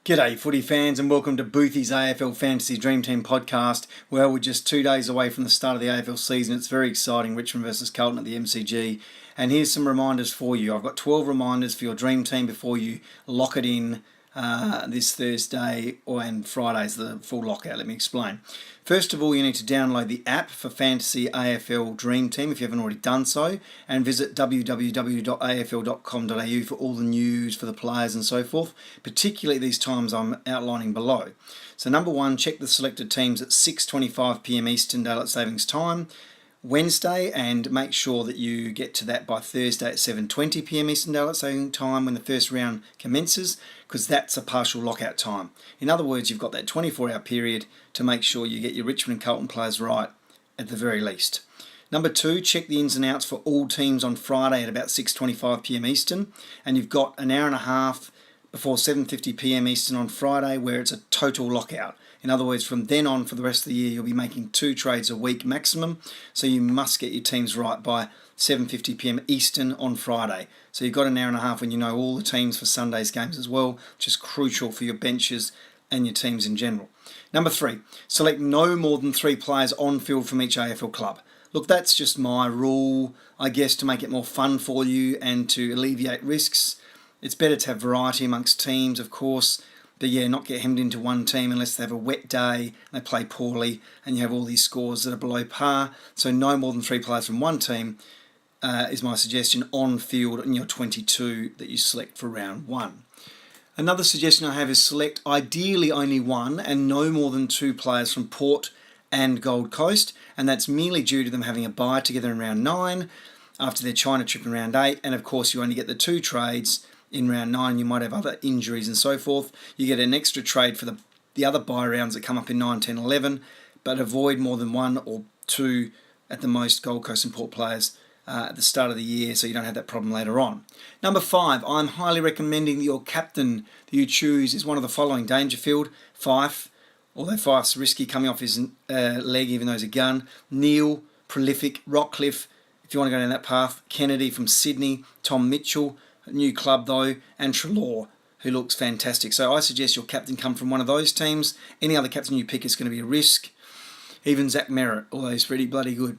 G'day footy fans and welcome to Boothy's AFL Fantasy Dream Team podcast. Well, we're just 2 days away from the start of the AFL season. It's very exciting, Richmond versus Carlton at the MCG. And here's some reminders for you. I've got 12 reminders for your dream team before you lock it in this Thursday and Friday's the full lockout. Let me explain. First of all, you need to download the app for Fantasy AFL Dream Team if you haven't already done so, and visit www.afl.com.au for all the news for the players and so forth, particularly these times I'm outlining below. So number one, check the selected teams at 6:25pm Eastern Daylight Savings Time Wednesday, and make sure that you get to that by Thursday at 7:20pm Eastern Daylight Saving Time when the first round commences, because that's a partial lockout time. In other words, you've got that 24-hour period to make sure you get your Richmond and Carlton players right at the very least. Number two, check the ins and outs for all teams on Friday at about 6:25pm Eastern, and you've got an hour and a half before 7:50pm Eastern on Friday where it's a total lockout. In other words, from then on for the rest of the year, you'll be making 2 trades a week maximum. So you must get your teams right by 7:50pm Eastern on Friday. So you've got an hour and a half when you know all the teams for Sunday's games as well, which is crucial for your benches and your teams in general. Number three, select no more than 3 players on field from each AFL club. Look, that's just my rule, I guess, to make it more fun for you and to alleviate risks. It's better to have variety amongst teams, of course. But yeah, not get hemmed into one team unless they have a wet day, they play poorly, and you have all these scores that are below par. So no more than 3 players from one team is my suggestion on field in your 22 that you select for round 1. Another suggestion I have is select ideally only 1 and no more than 2 players from Port and Gold Coast, and that's merely due to them having a bye together in round 9 after their China trip in round 8, and of course you only get the 2 trades in round 9. You might have other injuries and so forth. You get an extra trade for the other bye rounds that come up in 9, 10, 11, but avoid more than 1 or 2 at the most Gold Coast and Port players at the start of the year, so you don't have that problem later on. Number 5, I'm highly recommending that your captain that you choose is one of the following: Dangerfield, Fife, although Fife's risky coming off his leg even though he's a gun, Neil, prolific, Rockcliffe, if you want to go down that path, Kennedy from Sydney, Tom Mitchell, new club though, and Treloar, who looks fantastic. So I suggest your captain come from one of those teams. Any other captain you pick is going to be a risk. Even Zach Merritt, although he's pretty bloody good.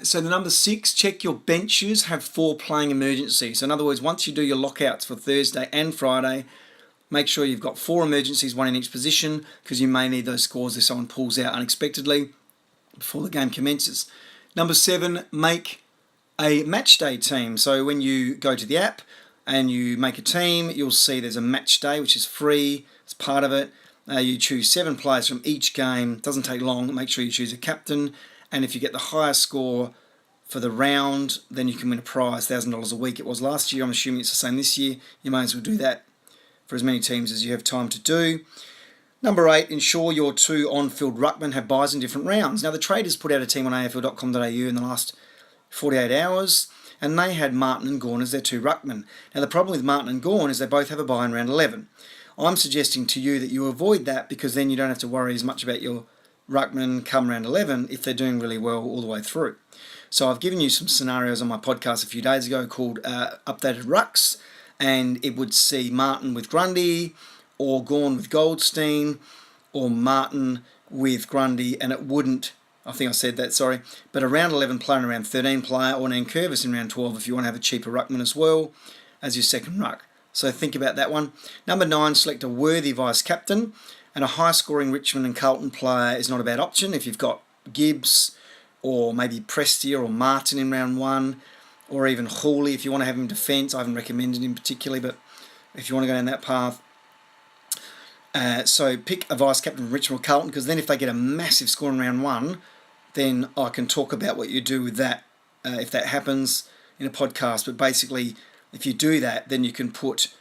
So the number 6, check your benches have 4 playing emergencies. So in other words, once you do your lockouts for Thursday and Friday, make sure you've got 4 emergencies, 1 in each position, because you may need those scores if someone pulls out unexpectedly before the game commences. Number 7, make a match day team. So when you go to the app and you make a team, you'll see there's a match day which is free. It's part of it. You choose 7 players from each game. It doesn't take long. Make sure you choose a captain, and if you get the highest score for the round, then you can win a prize, $1,000 a week. It was last year. I'm assuming it's the same this year. You may as well do that for as many teams as you have time to do. Number 8, ensure your 2 on-field ruckmen have buys in different rounds. Now, the traders put out a team on afl.com.au in the last 48 hours, and they had Martin and Gawn as their 2 ruckmen. Now, the problem with Martin and Gawn is they both have a bye in round 11. I'm suggesting to you that you avoid that, because then you don't have to worry as much about your ruckman come round 11 if they're doing really well all the way through. So I've given you some scenarios on my podcast a few days ago called Updated Rucks, and it would see Martin with Grundy, or Gawn with Goldstein, or Martin with Grundy, and it wouldn't, I think I said that, sorry, but a round 11 player and a round 13 player, or an Curvis in round 12 if you want to have a cheaper ruckman as well as your second ruck. So think about that one. Number 9, select a worthy vice-captain, and a high-scoring Richmond and Carlton player is not a bad option if you've got Gibbs, or maybe Prestia or Martin in round 1, or even Hawley if you want to have him in defence. I haven't recommended him particularly, but if you want to go down that path. So pick a vice-captain from Richmond or Carlton, because then if they get a massive score in round 1, then I can talk about what you do with that if that happens in a podcast. But basically, if you do that, then you can put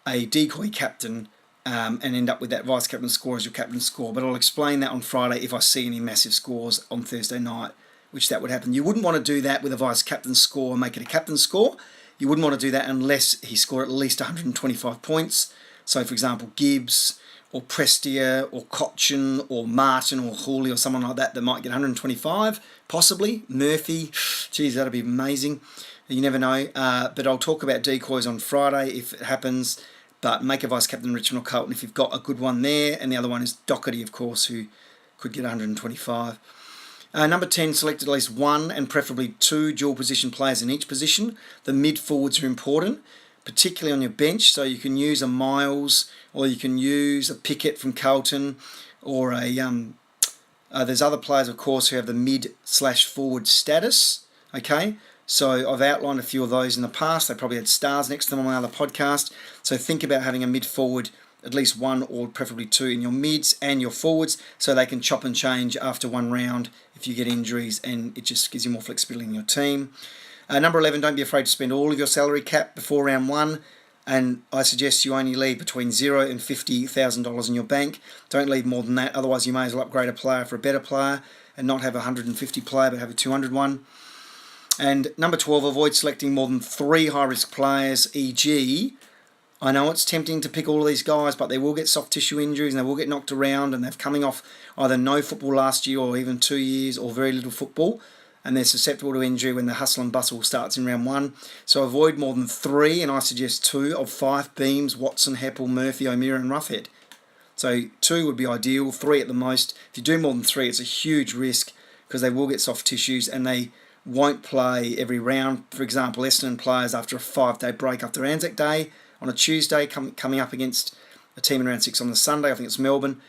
a decoy captain and end up with that vice-captain score as your captain score. But I'll explain that on Friday if I see any massive scores on Thursday night, which that would happen. You wouldn't want to do that with a vice-captain score and make it a captain score. You wouldn't want to do that unless he scored at least 125 points. So, for example, Gibbs or Prestia or Cochin or Martin or Hawley or someone like that might get 125, possibly. Murphy, geez, that'd be amazing. You never know. But I'll talk about decoys on Friday if it happens. but make a vice-captain Richmond or Carlton if you've got a good one there. And the other one is Doherty, of course, who could get 125. Number 10, select at least one and preferably two dual position players in each position. The mid forwards are important, particularly on your bench, so you can use a Miles or you can use a Pickett from Carlton, or there's other players, of course, who have the mid/forward status. Okay, so I've outlined a few of those in the past. They probably had stars next to them on my other podcast. So think about having a mid forward, at least one or preferably two in your mids and your forwards, so they can chop and change after one round if you get injuries, and it just gives you more flexibility in your team. Number 11, don't be afraid to spend all of your salary cap before round one, and I suggest you only leave between $0 and $50,000 in your bank. Don't leave more than that, otherwise you may as well upgrade a player for a better player and not have a 150 player but have a 200 one. And number 12, avoid selecting more than 3 high-risk players, e.g., I know it's tempting to pick all of these guys, but they will get soft tissue injuries and they will get knocked around, and they're coming off either no football last year or even 2 years or very little football, and they're susceptible to injury when the hustle and bustle starts in round one. So avoid more than 3, and I suggest 2 of Fife, Beams, Watson, Heppel, Murphy, O'Meara and Roughhead. So 2 would be ideal, 3 at the most. If you do more than 3, it's a huge risk because they will get soft tissues and they won't play every round. For example, Essendon players after a 5-day break after Anzac Day on a Tuesday, coming up against a team in round 6 on the Sunday, I think it's Melbourne.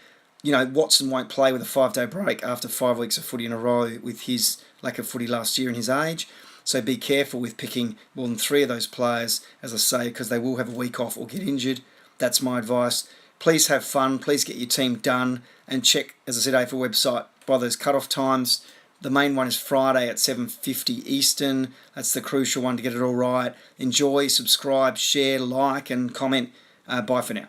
Watson won't play with a 5-day break after 5 weeks of footy in a row with his lack of footy last year and his age. So be careful with picking more than 3 of those players, as I say, because they will have a week off or get injured. That's my advice. Please have fun. Please get your team done and check, as I said, AFL website by those cut-off times. The main one is Friday at 7:50 Eastern. That's the crucial one to get it all right. Enjoy, subscribe, share, like and comment. Bye for now.